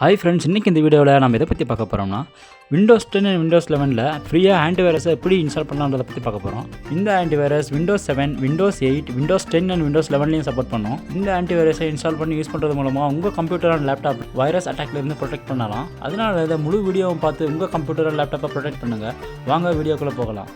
Hi friends, இன்றைக்கி இந்த வீடியோவில் நம்ம எதை பற்றி பார்க்க போகிறோம்னா விண்டோஸ் 10 அண்ட் விண்டோஸ் 11 ஃப்ரீயாக ஆன்டிவைரஸை எப்படி இன்ஸ்டால் பண்ணலான்றதை பற்றி பார்க்க போகிறோம். இந்த antivirus Windows 7, Windows 8, Windows 10 and Windows 11 support பண்ணும். இந்த ஆன்டிவைரஸை இன்ஸ்டால் பண்ணி யூஸ் பண்ணுறது மூலமாக உங்கள் கம்ப்யூட்டர் அண்ட் லேப்டாப் வைரஸ் அட்டாக்லேருந்து ப்ரொடெக்ட் பண்ணலாம். அதனால் இதை முழு வீடியோவும் பார்த்து உங்கள் கம்ப்யூட்டர் அண்ட் லேப்டாப்பை ப்ரொடெக்ட் பண்ணுங்கள். வாங்க வீடியோக்குள்ளே போகலாம்.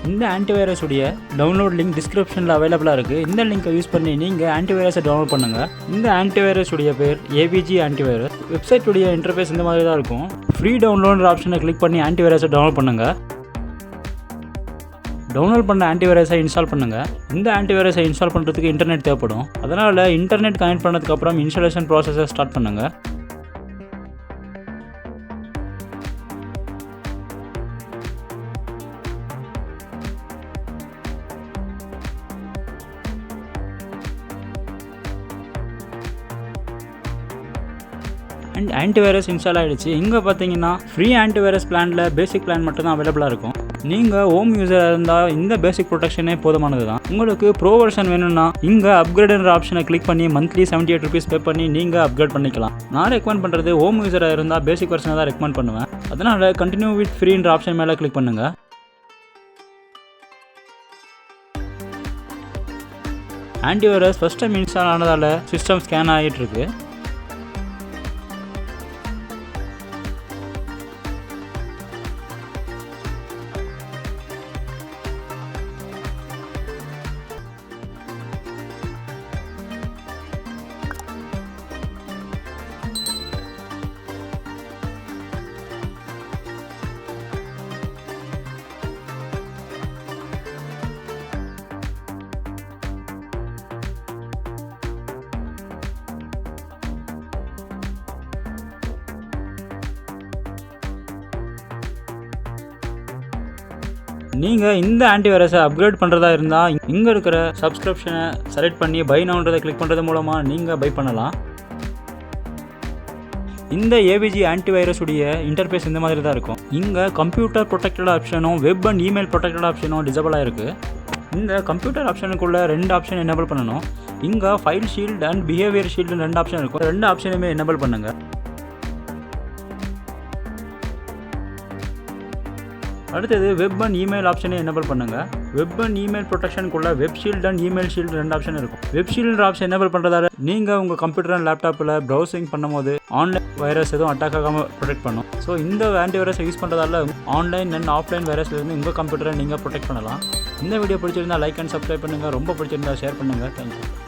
இந்த ஆன்டிவைரஸ் உடைய டவுன்லோட் லிங்க் டிஸ்கிரிப்ஷனில் அவைலபிளாக இருக்குது. இந்த லிங்கை யூஸ் பண்ணி நீங்கள் ஆன்டிவைரஸை டவுன்லோட் பண்ணுங்கள். இந்த ஆன்டிவைரஸ் உடைய பேர் ஏபிஜி ஆன்டிவைரஸ். வெப்சைட் உடைய இன்டர்ஃபேஸ் இந்த மாதிரி தான் இருக்கும். ஃப்ரீ டவுன்லோட் ஆப்ஷனை கிளிக் பண்ணி ஆன்டிவைரஸை டவுன்லோட் பண்ணுங்கள். டவுன்லோட் பண்ண ஆன்டிவைரஸை இன்ஸ்டால் பண்ணுங்கள். இந்த ஆன்டிவைரஸை இன்ஸ்டால் பண்ணுறதுக்கு இன்டர்நெட் தேவைப்படும். அதனால் இன்டர்நெட் கனெக்ட் பண்ணதுக்கப்புறம் இன்ஸ்டாலேஷன் ப்ராசஸை ஸ்டார்ட் பண்ணுங்கள். அண்ட் ஆன்டிவைரஸ் இன்ஸ்டால் ஆகிடுச்சு. இங்கே பார்த்தீங்கன்னா ஃப்ரீ ஆன்டிவைரஸ் பிளானில் பேசிக் பிளான் மட்டும் தான் அவைலபிளாக இருக்கும். நீங்கள் ஹோம் யூஸராக இருந்தால் இந்த பேசிக் ப்ரொடெக்ஷனே போதுமானது தான். உங்களுக்கு ப்ரோ வெர்ஷன் வேணும்னா இங்கே அப்கிரேடுன்ற ஆப்ஷனை கிளிக் பண்ணி மந்த்லி $78 பே பண்ணி நீங்கள் அப்கிரேட் பண்ணிக்கலாம். நான் ரெக்கமெண்ட் பண்ணுறது ஹோம் யூஸராக இருந்தால் பேசிக் வெர்ஷனை தான் ரெக்கமெண்ட் பண்ணுவேன். அதனால் கண்டினியூ வித் ஃப்ரீன்ற ஆப்ஷன் மேலே கிளிக் பண்ணுங்கள். ஆன்டிவைரஸ் ஃபஸ்ட் டைம் இன்ஸ்டால் ஆனதால் சிஸ்டம் ஸ்கேன் ஆகிட்டு இருக்கு. நீங்கள் இந்த ஆன்டிவைரஸை அப்கிரேட் பண்ணுறதா இருந்தால் இங்கே இருக்கிற சப்ஸ்கிரிப்ஷனை செலக்ட் பண்ணி பை நவுன்றதை கிளிக் பண்ணுறது மூலமாக நீங்கள் பை பண்ணலாம். இந்த ஏபிஜி ஆன்டிவைரஸ் உடைய இன்டர்ஃபேஸ் இந்த மாதிரி தான் இருக்கும். இங்கே கம்ப்யூட்டர் ப்ரொடெக்டட் ஆப்ஷனும் வெப் அண்ட் இமெயில் ப்ரொடெக்டட் ஆப்ஷனும் டிசபிள் ஆகிருக்கு. இந்த கம்ப்யூட்டர் ஆப்ஷனுக்குள்ளே 2 ஆப்ஷன் எனேபிள் பண்ணணும். இங்கே file shield and behaviour shield 2 option இருக்கும். 2 ஆப்ஷனுமே எனேபிள் பண்ணுங்கள். அடுத்தது வெப் அண்ட் இமெயில் ஆப்ஷனை எனேபிள் பண்ணுங்கள். வெப் அண்ட் இமெயில் ப்ரொடெக்ஷனுக்குள்ள web shield and email shield 2 option இருக்கும். வெப் ஷீல்டு ஆப்ஷன் எனேபிள் பண்ணுறதால நீங்கள் உங்கள் கம்ப்யூட்டர் அண்ட் லேப்டாப்பில் ப்ரௌசிங் பண்ணும்போது ஆன்லைன் வைரஸ் எதுவும் அட்டாக் ஆகாமல் ப்ரொடெக்ட் பண்ணும். ஸோ இந்த ஆன்டிவைரஸை யூஸ் பண்ணுறதால ஆன்லைன் அண்ட் ஆஃப்லைன் வைரஸ்லேருந்து உங்கள் கம்ப்யூட்டரை நீங்கள் ப்ரொடெக்ட் பண்ணலாம். இந்த வீடியோ பிடிச்சிருந்தா லைக் அண்ட் சப்ஸ்கிரைப் பண்ணுங்கள். ரொம்ப பிடிச்சிருந்தா ஷேர் பண்ணுங்கள். தேங்க்யூ.